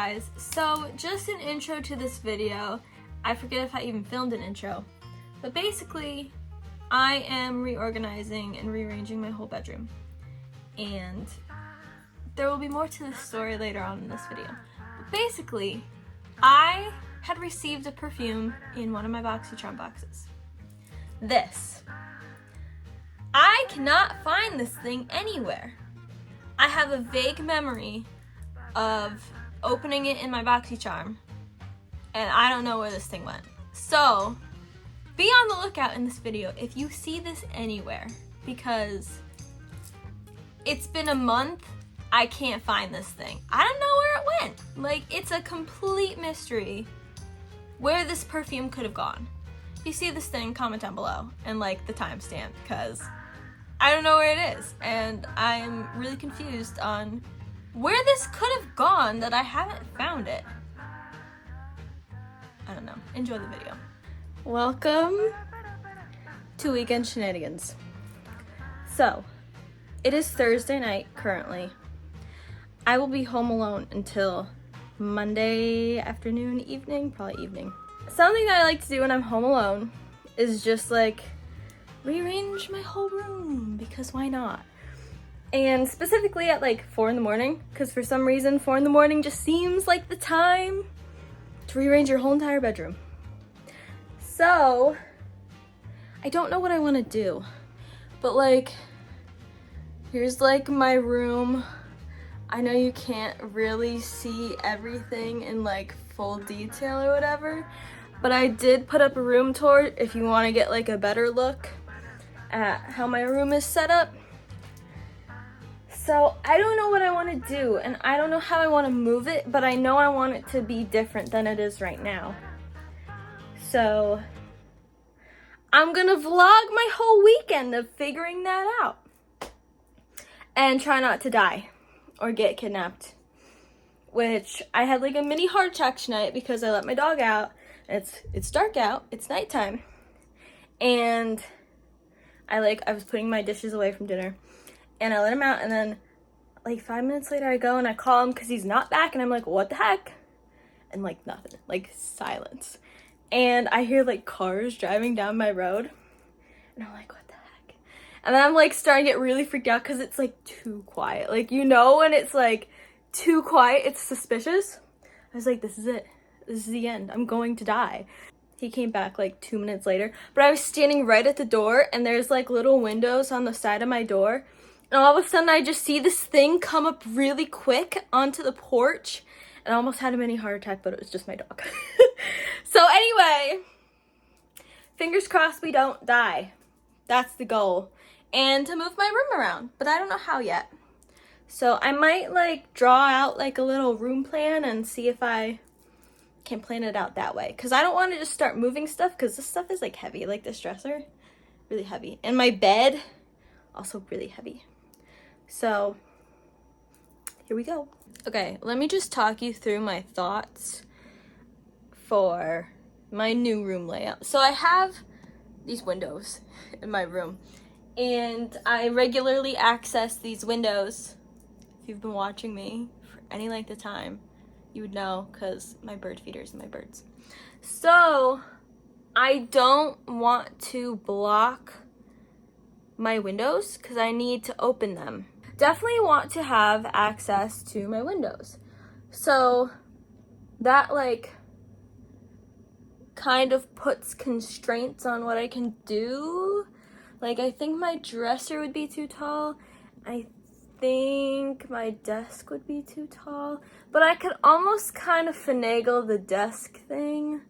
guys, so just an intro to this video. I forget if I even filmed an intro, but basically I am reorganizing and rearranging my whole bedroom, and there will be more to this story later on in this video. But basically, I had received a perfume in one of my BoxyCharm boxes. This. I cannot find this thing anywhere. I have a vague memory of opening it in my BoxyCharm, and I don't know where this thing went. So, be on the lookout in this video if you see this anywhere, because it's been a month, I can't find this thing. I don't know where it went. Like, it's a complete mystery where this perfume could have gone. If you see this thing, comment down below and like the timestamp, because I don't know where it is, and I'm really confused on where this could have gone that I haven't found it. I don't know. Enjoy the video. Welcome to Weekend Shenanigans. So, it is Thursday night currently. I will be home alone until Monday afternoon, evening, probably evening. Something that I like to do when I'm home alone is just like rearrange my whole room, because why not? And specifically at like 4 in the morning, because for some reason 4 in the morning just seems like the time to rearrange your whole entire bedroom. So, I don't know what I want to do, but like, here's like my room. I know you can't really see everything in like full detail or whatever, but I did put up a room tour if you want to get like a better look at how my room is set up. So I don't know what I want to do, and I don't know how I want to move it, but I know I want it to be different than it is right now. So I'm gonna vlog my whole weekend of figuring that out and try not to die or get kidnapped, which I had like a mini heart attack tonight because I let my dog out. It's dark out, it's nighttime, and I was putting my dishes away from dinner, and I let him out, and then like 5 minutes later I go and I call him because he's not back, and I'm like, what the heck? And like nothing, like silence. And I hear like cars driving down my road, and I'm like, what the heck? And then I'm like starting to get really freaked out because it's like too quiet. Like, you know, when it's like too quiet, it's suspicious. I was like, this is it. This is the end. I'm going to die. He came back like 2 minutes later, but I was standing right at the door, and there's like little windows on the side of my door, and all of a sudden I just see this thing come up really quick onto the porch, and I almost had a mini heart attack, but it was just my dog. So anyway, fingers crossed we don't die. That's the goal. And to move my room around, but I don't know how yet. So I might like draw out like a little room plan and see if I can plan it out that way, because I don't want to just start moving stuff, because this stuff is like heavy, like this dresser, really heavy, and my bed also really heavy. So here we go. Okay, let me just talk you through my thoughts for my new room layout. So I have these windows in my room, and I regularly access these windows. If you've been watching me for any length of time, you would know, because my bird feeders and my birds. So I don't want to block my windows because I need to open them. Definitely want to have access to my windows. So that like kind of puts constraints on what I can do. Like, I think my dresser would be too tall. I think my desk would be too tall, but I could almost kind of finagle the desk thing,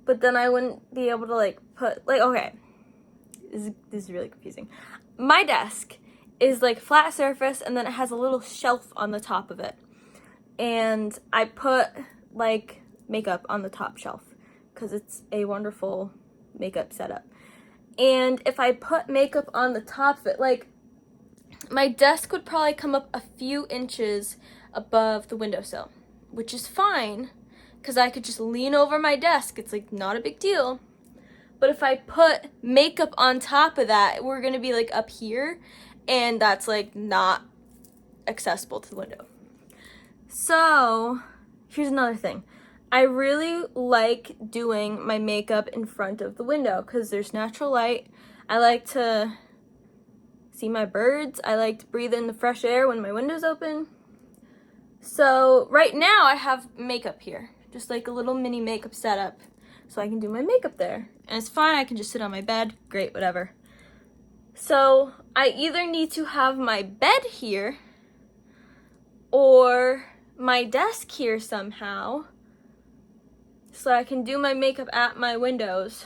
but then I wouldn't be able to like put like, okay, this is really confusing. My desk is like flat surface, and then it has a little shelf on the top of it, and I put like makeup on the top shelf because it's a wonderful makeup setup. And if I put makeup on the top of it, like, my desk would probably come up a few inches above the windowsill, which is fine because I could just lean over my desk. It's like not a big deal. But if I put makeup on top of that, we're gonna be like up here, and that's like not accessible to the window. So here's another thing. I really like doing my makeup in front of the window because there's natural light. I like to see my birds. I like to breathe in the fresh air when my window's open. So right now I have makeup here, just like a little mini makeup setup, so I can do my makeup there. And it's fine, I can just sit on my bed, great, whatever. So I either need to have my bed here or my desk here somehow so I can do my makeup at my windows.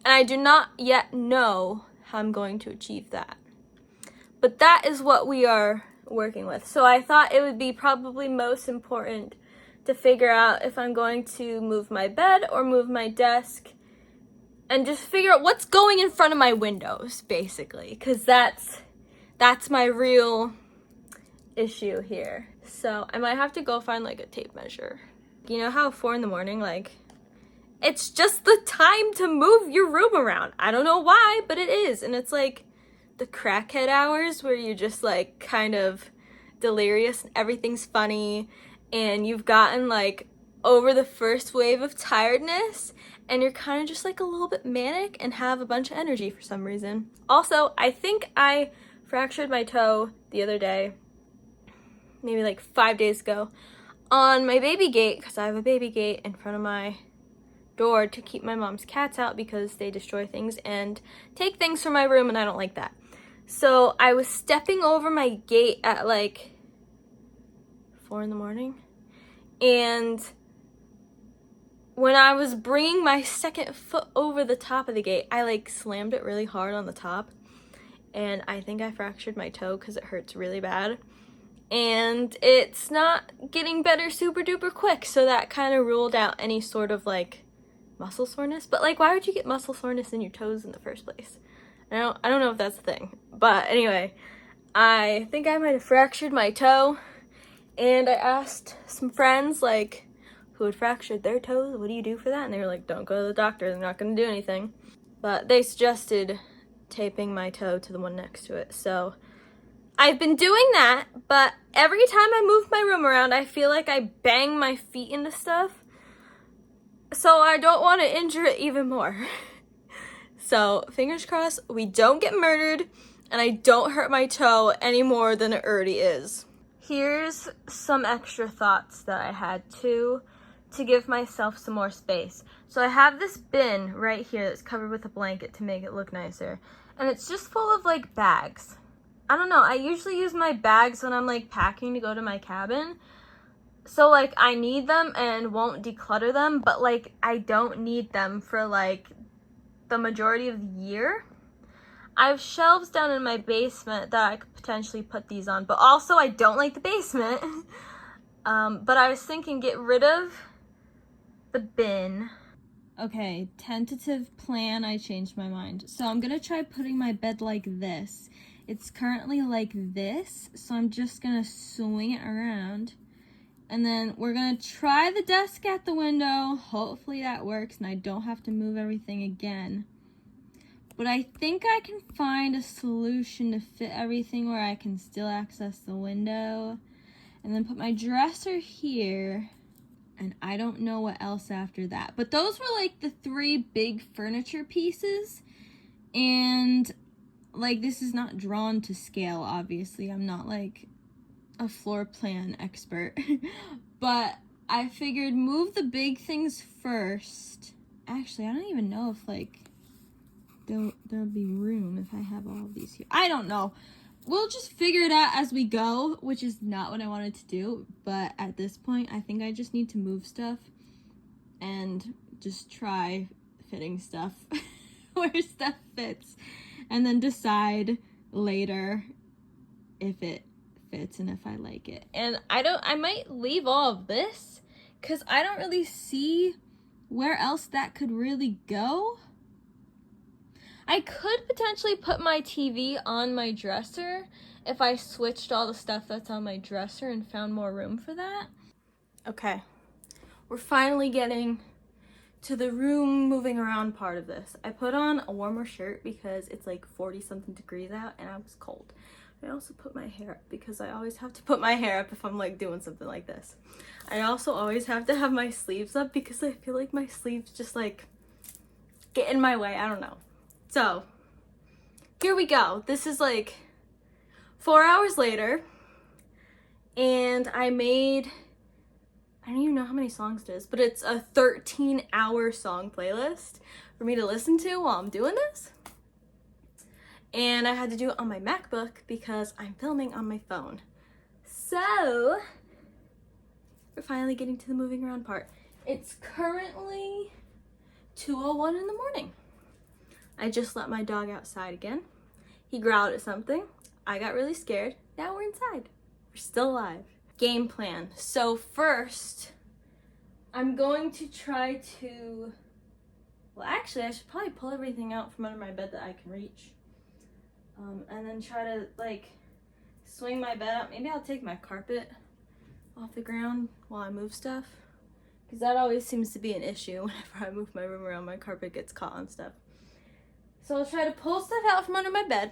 And I do not yet know how I'm going to achieve that. But that is what we are working with. So I thought it would be probably most important to figure out if I'm going to move my bed or move my desk and just figure out what's going in front of my windows, basically, because that's my real issue here. So I might have to go find like a tape measure. You know how 4 a.m, like, it's just the time to move your room around. I don't know why, but it is. And it's like the crackhead hours where you're just like kind of delirious and everything's funny and you've gotten like over the first wave of tiredness and you're kind of just like a little bit manic and have a bunch of energy for some reason. Also, I think I fractured my toe the other day, maybe like 5 days ago, on my baby gate, because I have a baby gate in front of my door to keep my mom's cats out because they destroy things and take things from my room and I don't like that. So I was stepping over my gate at like 4 a.m, and when I was bringing my second foot over the top of the gate, I like slammed it really hard on the top, and I think I fractured my toe because it hurts really bad. And it's not getting better super duper quick, so that kind of ruled out any sort of like muscle soreness. But like, why would you get muscle soreness in your toes in the first place? I don't know if that's a thing. But anyway, I think I might have fractured my toe, and I asked some friends like who had fractured their toes, what do you do for that? And they were like, don't go to the doctor, they're not going to do anything. But they suggested taping my toe to the one next to it. So I've been doing that, but every time I move my room around, I feel like I bang my feet into stuff. So I don't want to injure it even more. So fingers crossed we don't get murdered and I don't hurt my toe any more than it already is. Here's some extra thoughts that I had to give myself some more space. So I have this bin right here that's covered with a blanket to make it look nicer. And it's just full of like bags. I don't know, I usually use my bags when I'm like packing to go to my cabin. So like I need them and won't declutter them, but like I don't need them for like the majority of the year. I have shelves down in my basement that I could potentially put these on, but also I don't like the basement. But I was thinking get rid of the bin. Okay, tentative plan, I changed my mind. So I'm gonna try putting my bed like this. It's currently like this, so I'm just gonna swing it around. And then we're gonna try the desk at the window. Hopefully that works and I don't have to move everything again. But I think I can find a solution to fit everything where I can still access the window. And then put my dresser here. And I don't know what else after that. But those were like the 3 big furniture pieces. And like this is not drawn to scale, obviously. I'm not like a floor plan expert. But I figured move the big things first. Actually, I don't even know if like there'll be room if I have all of these here. I don't know. We'll just figure it out as we go, which is not what I wanted to do. But at this point, I think I just need to move stuff and just try fitting stuff where stuff fits. And then decide later if it fits and if I like it. And I might leave all of this because I don't really see where else that could really go. I could potentially put my TV on my dresser if I switched all the stuff that's on my dresser and found more room for that. Okay, we're finally getting to the room moving around part of this. I put on a warmer shirt because it's like 40 something degrees out and I was cold. I also put my hair up because I always have to put my hair up if I'm like doing something like this. I also always have to have my sleeves up because I feel like my sleeves just like get in my way. I don't know. So here we go. This is like 4 hours later, and I don't even know how many songs it is, but it's a 13-hour song playlist for me to listen to while I'm doing this. And I had to do it on my MacBook because I'm filming on my phone. So we're finally getting to the moving around part. It's currently 2:01 in the morning. I just let my dog outside again. He growled at something. I got really scared. Now we're inside. We're still alive. Game plan. So first, I'm going to try to, well actually I should probably pull everything out from under my bed that I can reach. And then try to like swing my bed up. Maybe I'll take my carpet off the ground while I move stuff, because that always seems to be an issue whenever I move my room around. My carpet gets caught on stuff. So I'll try to pull stuff out from under my bed.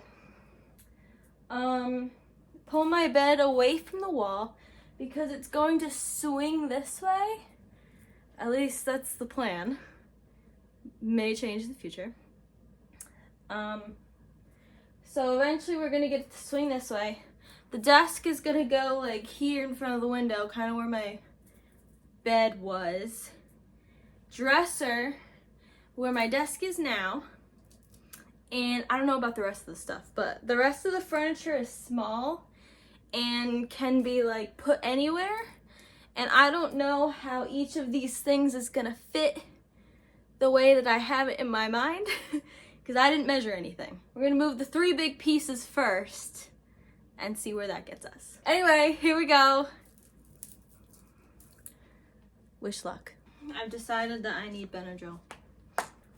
Pull my bed away from the wall because it's going to swing this way. At least that's the plan. May change in the future. So eventually we're gonna get it to swing this way. The desk is gonna go like here in front of the window, kind of where my bed was. Dresser, where my desk is now. And I don't know about the rest of the stuff, but the rest of the furniture is small and can be like put anywhere. And I don't know how each of these things is gonna fit the way that I have it in my mind. Because I didn't measure anything. We're gonna move the 3 big pieces first and see where that gets us. Anyway, here we go. Wish luck. I've decided that I need Benadryl.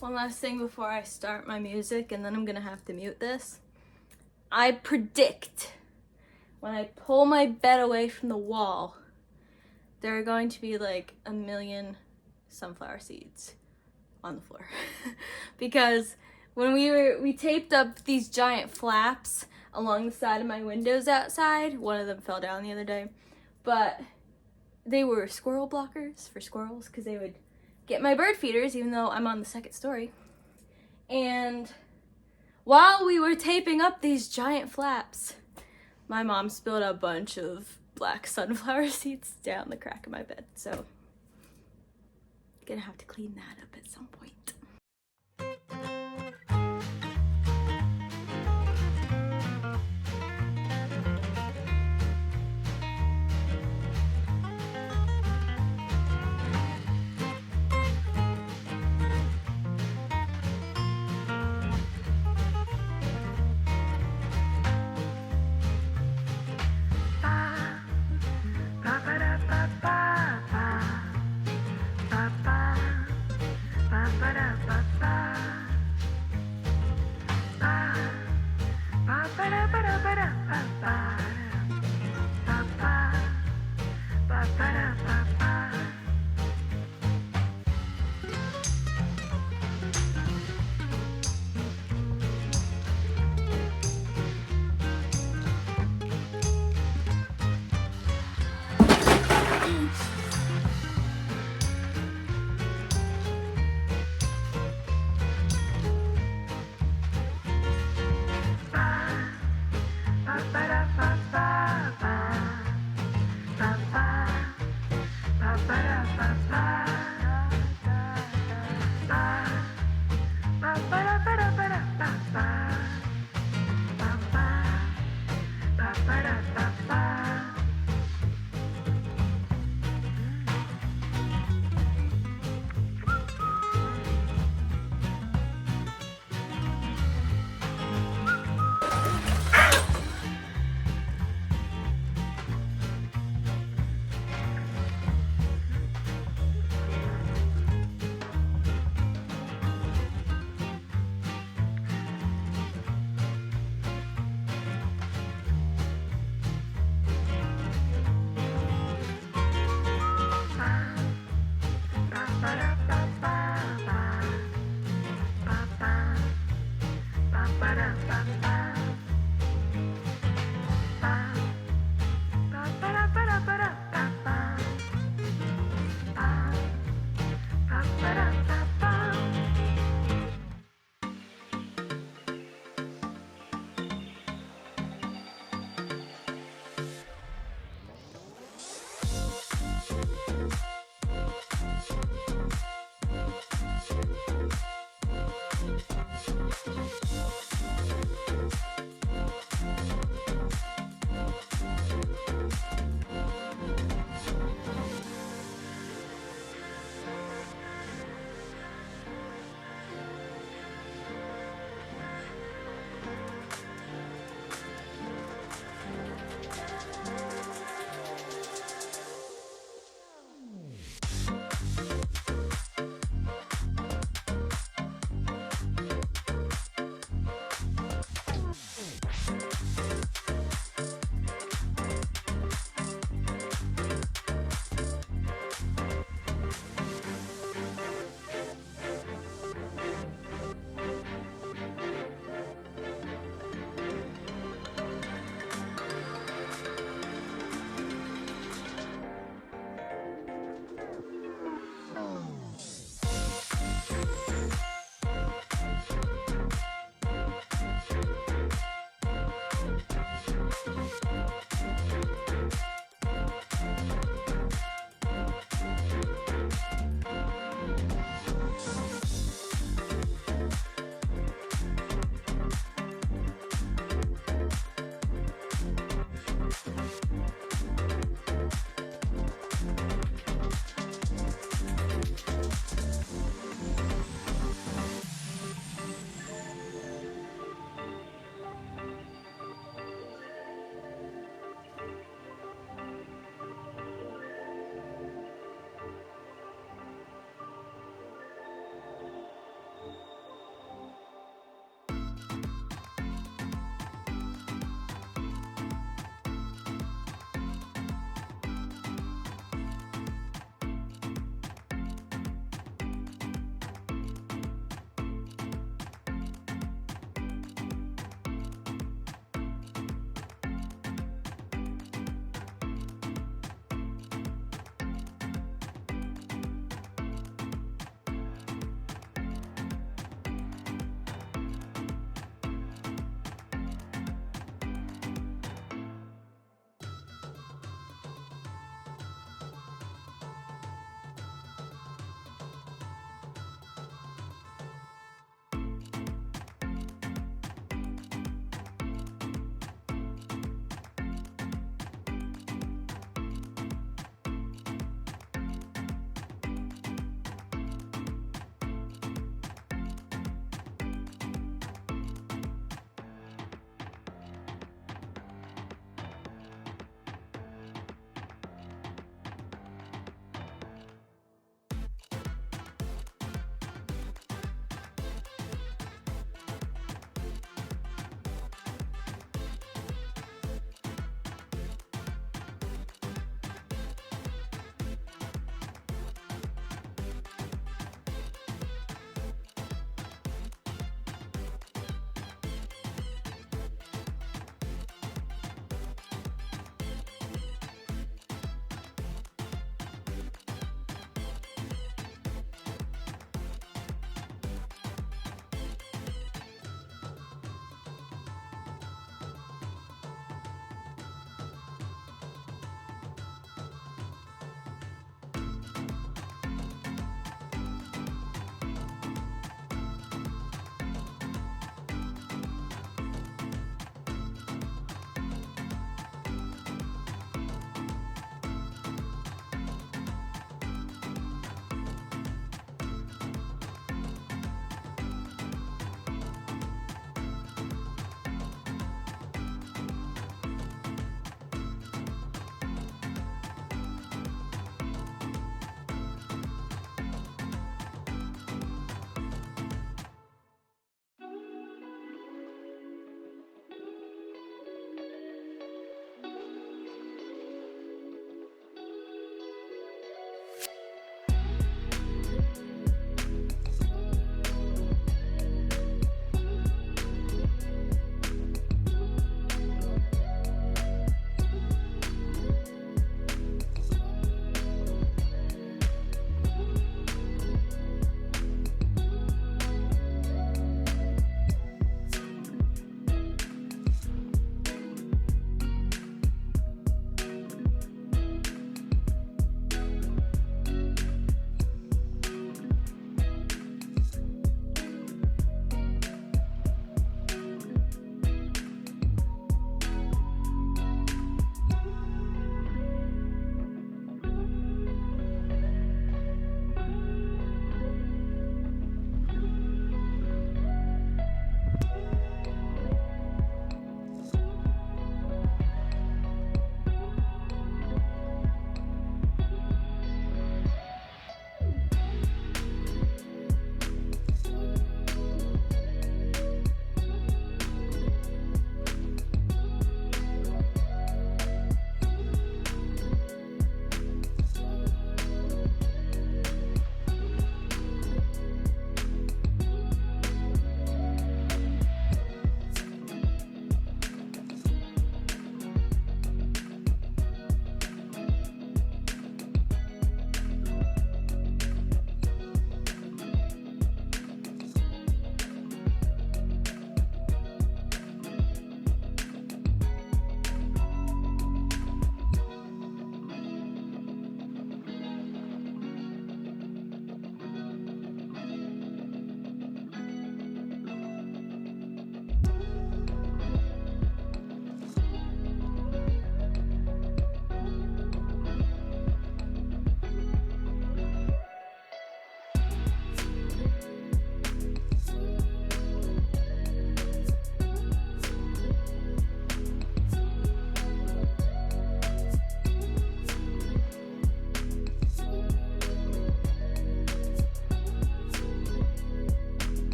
One last thing before I start my music, and then I'm gonna have to mute this. I predict when I pull my bed away from the wall, there are going to be like 1 million sunflower seeds on the floor. Because when we taped up these giant flaps along the side of my windows outside. One of them fell down the other day, but they were squirrel blockers for squirrels because they would get my bird feeders even though I'm on the 2nd story. And while we were taping up these giant flaps, my mom spilled a bunch of black sunflower seeds down the crack of my bed. So I'm gonna have to clean that up at some point. Ba-ba-da.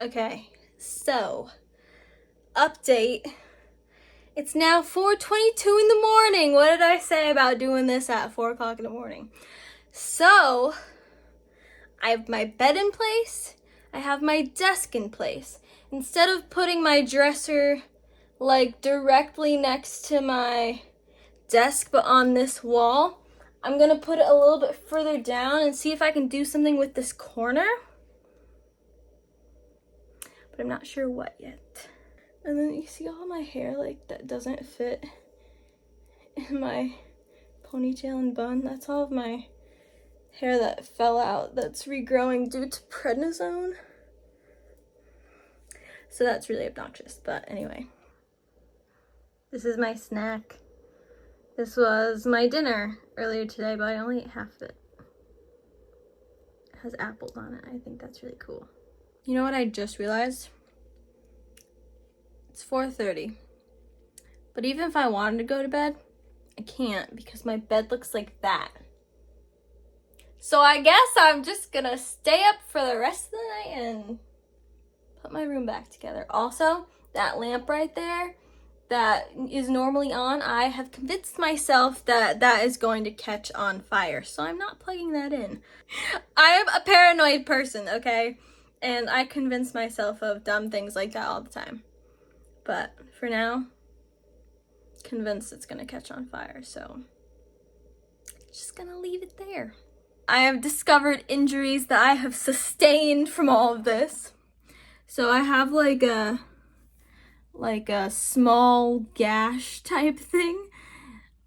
Okay, so update. It's now 4:22 in the morning. What did I say about doing this at 4 o'clock in the morning? So I have my bed in place. I have my desk in place. Instead of putting my dresser like directly next to my desk but on this wall, I'm gonna put it a little bit further down and see if I can do something with this corner. But I'm not sure what yet. And then you see all my hair like that doesn't fit in my ponytail and bun. That's all of my hair that fell out that's regrowing due to prednisone. So that's really obnoxious, but anyway. This is my snack. This was my dinner earlier today, but I only ate half of it. It has apples on it. I think that's really cool. You know what I just realized? It's 4:30. But even if I wanted to go to bed, I can't because my bed looks like that. So I guess I'm just gonna stay up for the rest of the night and put my room back together. Also, that lamp right there that is normally on, I have convinced myself that that is going to catch on fire, so I'm not plugging that in. I am a paranoid person, okay? And I convince myself of dumb things like that all the time. But for now, convinced it's gonna catch on fire, so just gonna leave it there. I have discovered injuries that I have sustained from all of this. So I have like a small gash type thing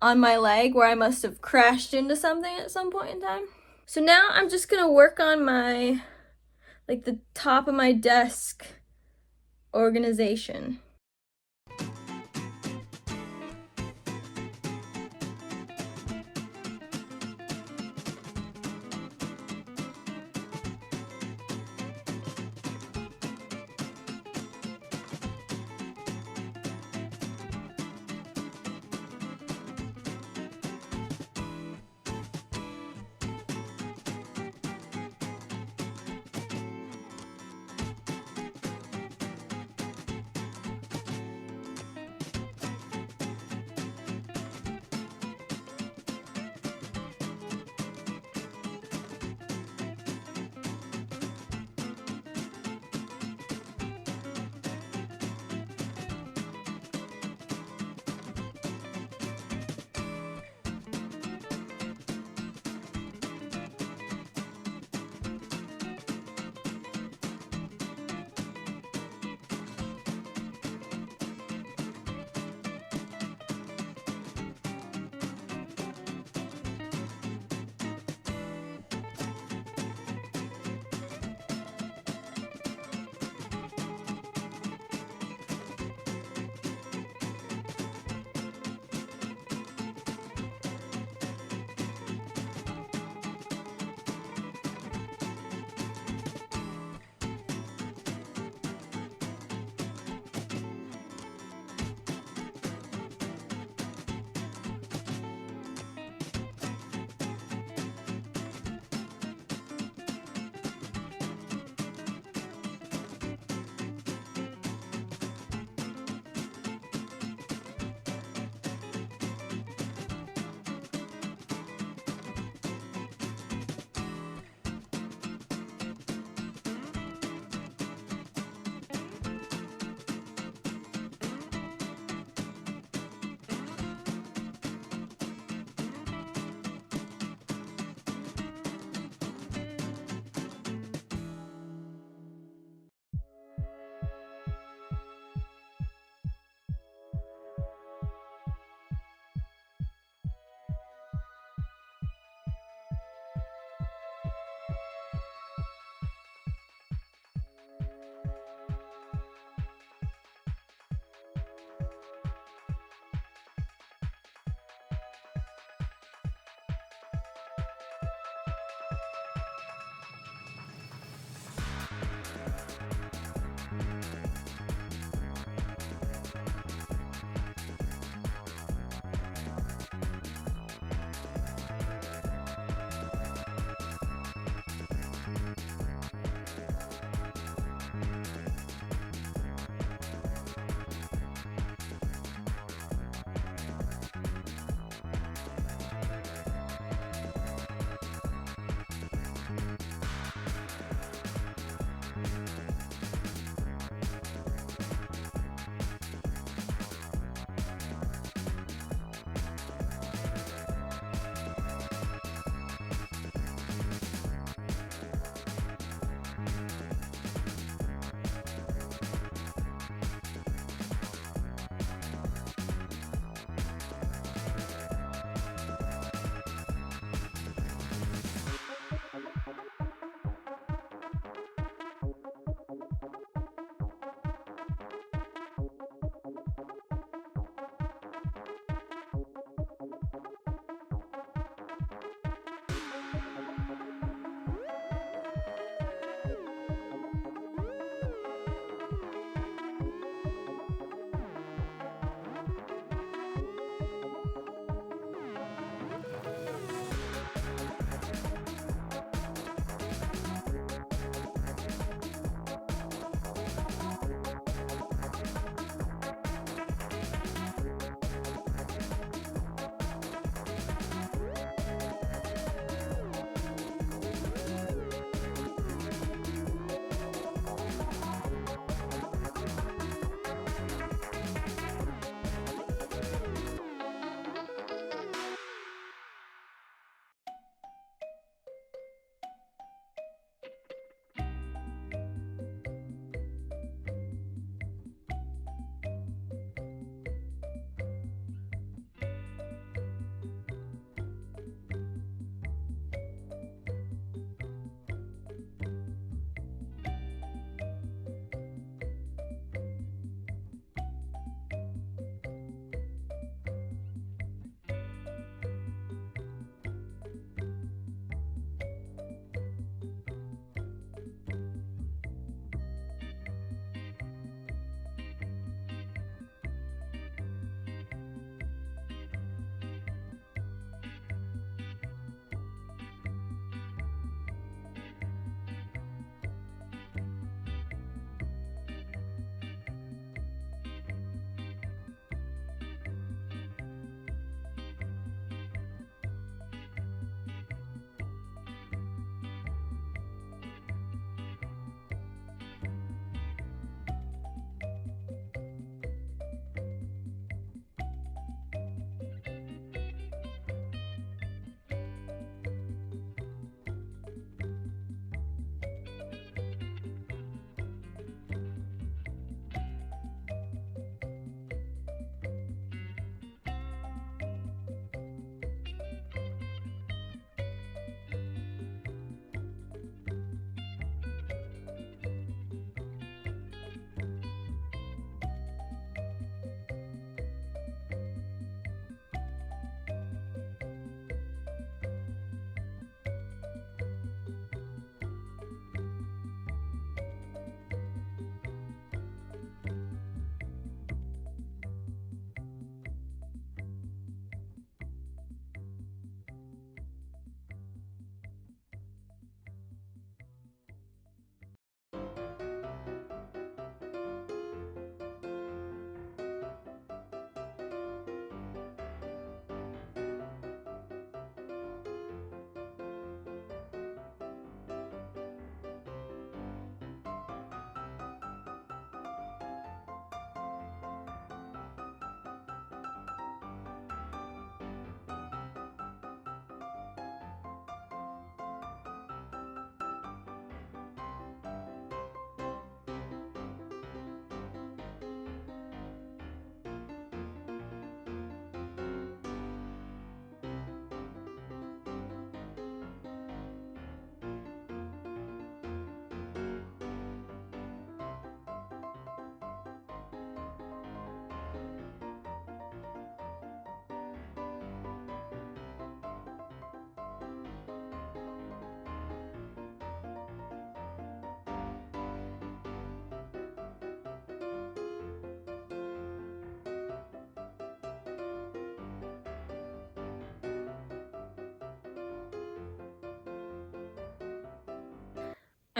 on my leg where I must have crashed into something at some point in time. So now I'm just gonna work on my, like the top of my desk organization.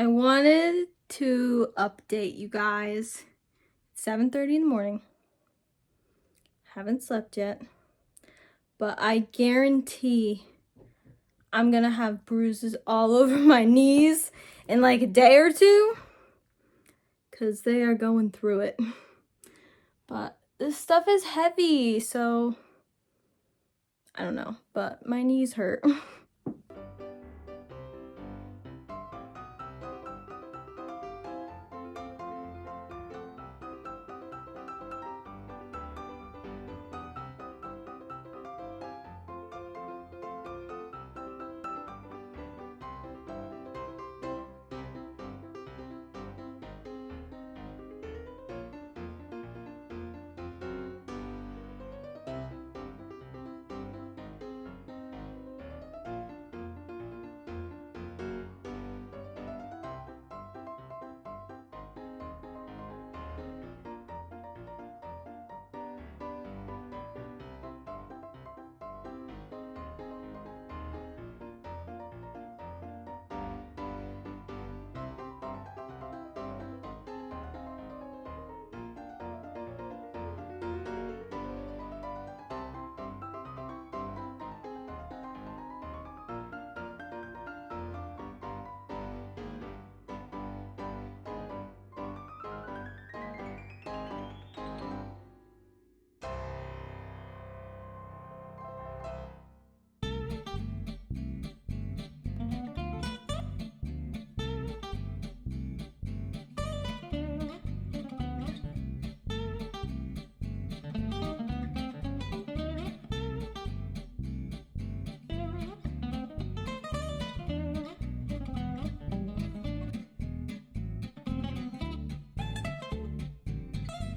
I wanted to update you guys. It's 7:30 in the morning. Haven't slept yet. But I guarantee I'm gonna have bruises all over my knees in like a day or two. Because they are going through it. But this stuff is heavy, so I don't know. But my knees hurt.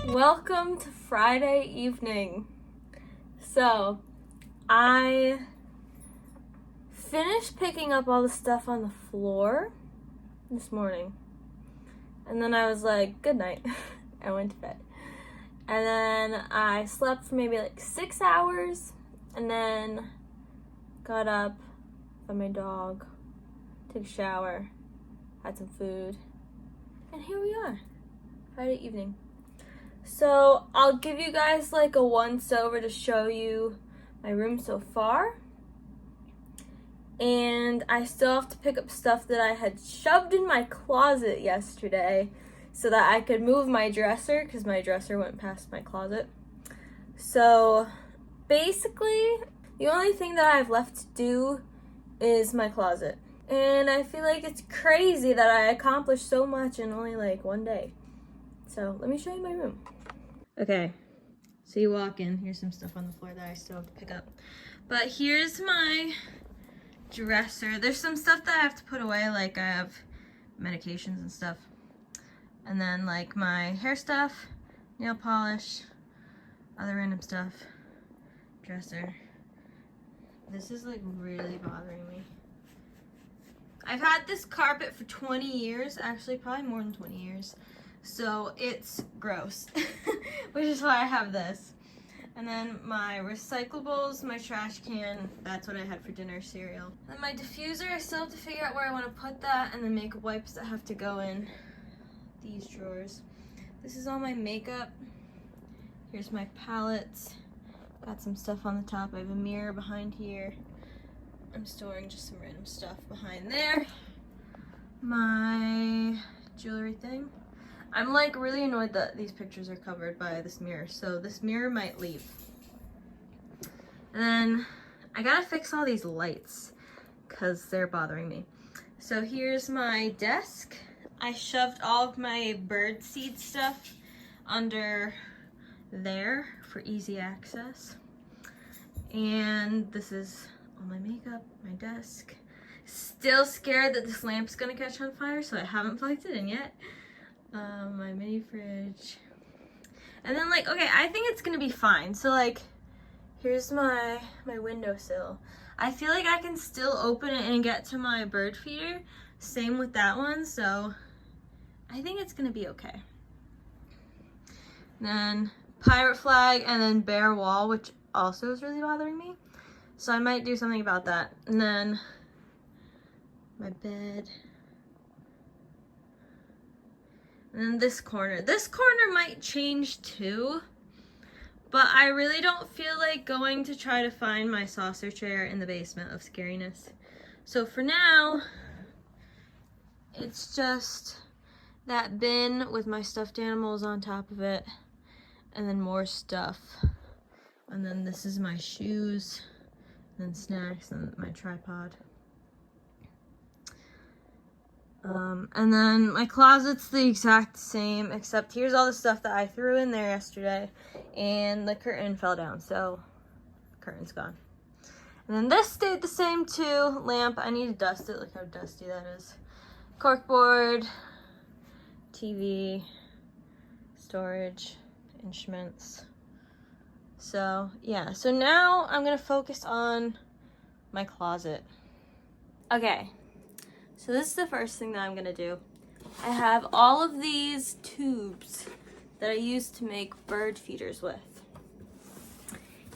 Welcome to Friday evening. So, I finished picking up all the stuff on the floor this morning. And then I was like, good night. I went to bed. And then I slept for maybe like 6 hours. And then got up, fed my dog, took a shower, had some food. And here we are, Friday evening. So I'll give you guys like a once over to show you my room so far. And I still have to pick up stuff that I had shoved in my closet yesterday so that I could move my dresser because my dresser went past my closet. So basically, the only thing that I have left to do is my closet. And I feel like it's crazy that I accomplished so much in only like one day. So let me show you my room. Okay, so you walk in, here's some stuff on the floor that I still have to pick up. But here's my dresser. There's some stuff that I have to put away, like I have medications and stuff. And then like my hair stuff, nail polish, other random stuff, dresser. This is like really bothering me. I've had this carpet for 20 years, actually probably more than 20 years. So it's gross, which is why I have this. And then my recyclables, my trash can, that's what I had for dinner, cereal. And my diffuser, I still have to figure out where I want to put that, and the makeup wipes that have to go in these drawers. This is all my makeup. Here's my palettes. Got some stuff on the top. I have a mirror behind here. I'm storing just some random stuff behind there. My jewelry thing. I'm like really annoyed that these pictures are covered by this mirror, so this mirror might leave. And then I gotta fix all these lights because they're bothering me. So here's my desk. I shoved all of my bird seed stuff under there for easy access. And this is all my makeup, my desk. Still scared that this lamp's gonna catch on fire, so I haven't plugged it in yet. My mini fridge. And then like, okay, I think it's gonna be fine. So like, here's my windowsill. I feel like I can still open it and get to my bird feeder. Same with that one, so I think it's gonna be okay. And then pirate flag and then bare wall, which also is really bothering me. So I might do something about that. And then my bed. And then this corner. This corner might change too, but I really don't feel like going to try to find my saucer chair in the basement of Scariness. So for now, it's just that bin with my stuffed animals on top of it, and then more stuff. And then this is my shoes, and then snacks, and my tripod. And then my closet's the exact same, except here's all the stuff that I threw in there yesterday, and the curtain fell down, so the curtain's gone. And then this stayed the same too. Lamp, I need to dust it. Look how dusty that is. Corkboard, TV, storage, instruments. So yeah, so now I'm gonna focus on my closet. Okay, so this is the first thing that I'm gonna do. I have all of these tubes that I use to make bird feeders with.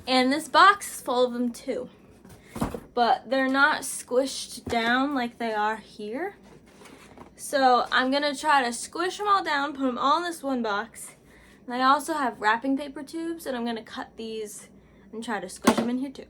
And this box is full of them too. But they're not squished down like they are here. So I'm gonna try to squish them all down, put them all in this one box. And I also have wrapping paper tubes, and I'm gonna cut these and try to squish them in here too.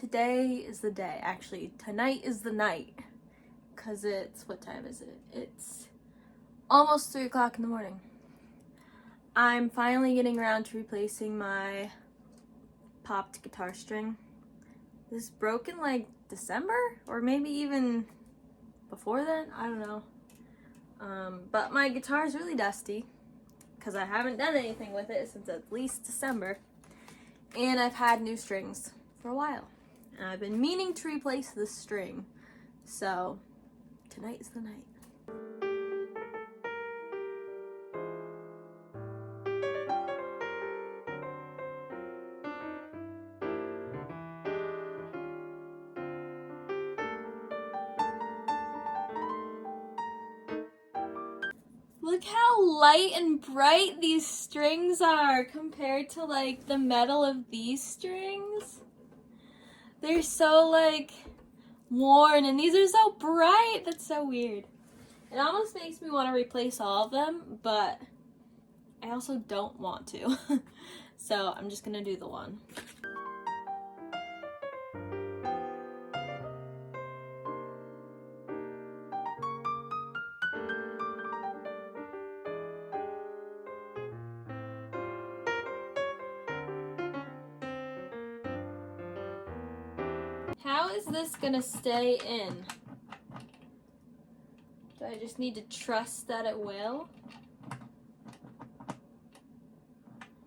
today is the day. Actually, tonight is the night. Because it's, what time is it? It's almost 3 o'clock in the morning. I'm finally getting around to replacing my popped guitar string. This broke in like December, or maybe even before then, I don't know. But my guitar is really dusty because I haven't done anything with it since at least December. And I've had new strings for a while. And I've been meaning to replace this string. So tonight is the night. Look how light and bright these strings are compared to like the metal of these strings. They're so like worn and these are so bright. That's so weird. It almost makes me want to replace all of them, but I also don't want to. So I'm just gonna do the one. How is this gonna stay in? Do I just need to trust that it will?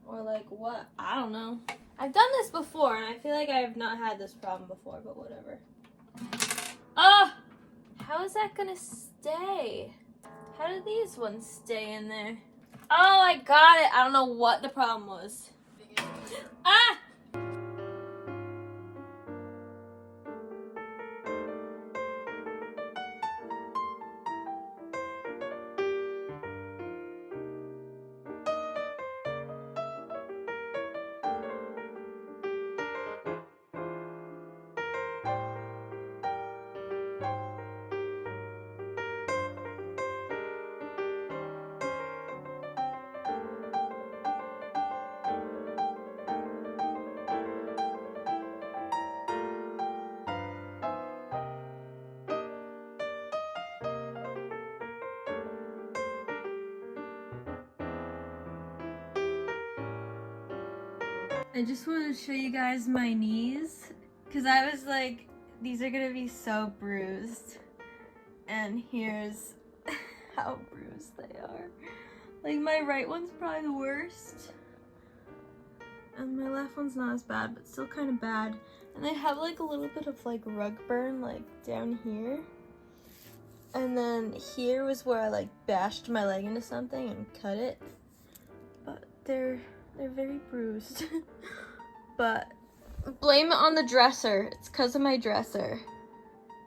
Or like what? I don't know. I've done this before and I feel like I have not had this problem before, but whatever. Oh! How is that gonna stay? How do these ones stay in there? Oh, I got it. I don't know what the problem was. Ah! I just wanted to show you guys my knees because I was like, these are gonna be so bruised, and here's how bruised they are. Like my right one's probably the worst and my left one's not as bad, but still kind of bad, and they have like a little bit of like rug burn like down here, and then here was where I like bashed my leg into something and cut it, but they're very bruised. But blame it on the dresser. It's because of my dresser.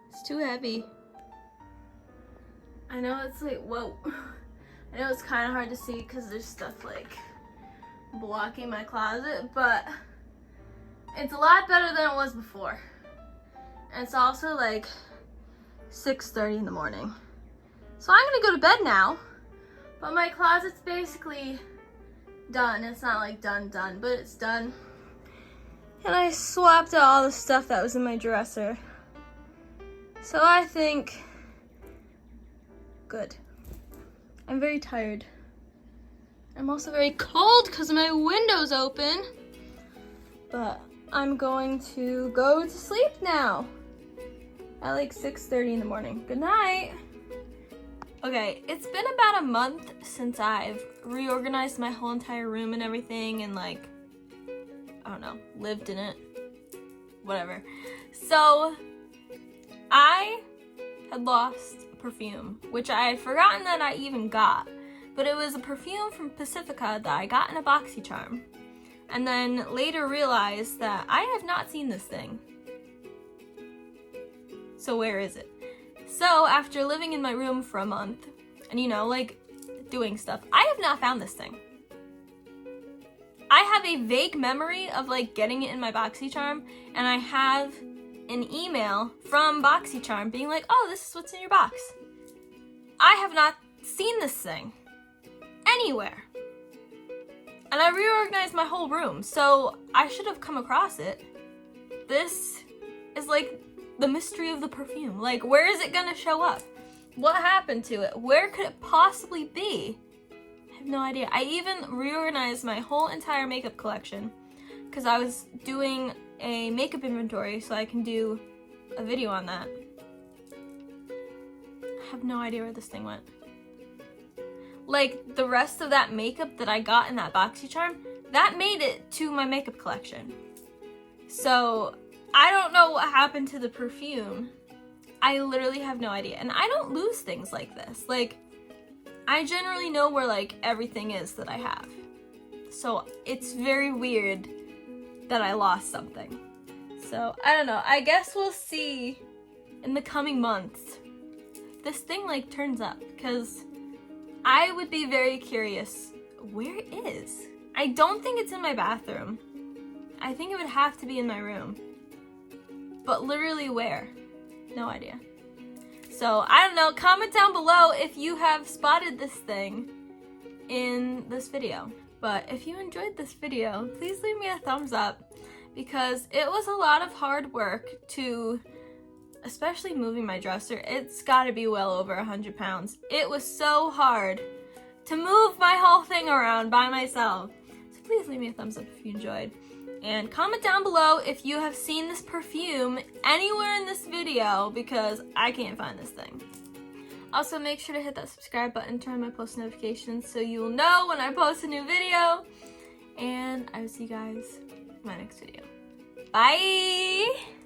It's too heavy. I know it's like, whoa. I know it's kind of hard to see because there's stuff like blocking my closet, but it's a lot better than it was before. And it's also like 6:30 in the morning. So I'm gonna go to bed now, but my closet's basically done. It's not like done, but it's done. And I swapped out all the stuff that was in my dresser. So I think, good. I'm very tired. I'm also very cold because my window's open. But I'm going to go to sleep now at like 6:30 in the morning. Good night. Okay, it's been about a month since I've reorganized my whole entire room and everything and like, I don't know, lived in it, whatever. So I had lost a perfume, which I had forgotten that I even got, but it was a perfume from Pacifica that I got in a BoxyCharm, and then later realized that I have not seen this thing. So where is it? So after living in my room for a month and, you know, like doing stuff, I have not found this thing. I have a vague memory of like getting it in my BoxyCharm, and I have an email from BoxyCharm being like, oh, this is what's in your box. I have not seen this thing anywhere. And I reorganized my whole room, so I should have come across it. This is like the mystery of the perfume. Like, where is it gonna show up? What happened to it? Where could it possibly be? I have no idea. I even reorganized my whole entire makeup collection because I was doing a makeup inventory so I can do a video on that. I have no idea where this thing went. Like, the rest of that makeup that I got in that BoxyCharm, that made it to my makeup collection. So, I don't know what happened to the perfume. I literally have no idea. And I don't lose things like this. Like, I generally know where, like, everything is that I have. So, it's very weird that I lost something. So, I don't know. I guess we'll see in the coming months if this thing, like, turns up. Because I would be very curious where it is. I don't think it's in my bathroom. I think it would have to be in my room. But literally where? No idea. So, I don't know. Comment down below if you have spotted this thing in this video. But if you enjoyed this video, please leave me a thumbs up because it was a lot of hard work to, especially moving my dresser. It's gotta be well over 100 pounds. It was so hard to move my whole thing around by myself. So please leave me a thumbs up if you enjoyed. And comment down below if you have seen this perfume anywhere in this video because I can't find this thing. Also, make sure to hit that subscribe button, turn on my post notifications so you will know when I post a new video. And I will see you guys in my next video. Bye!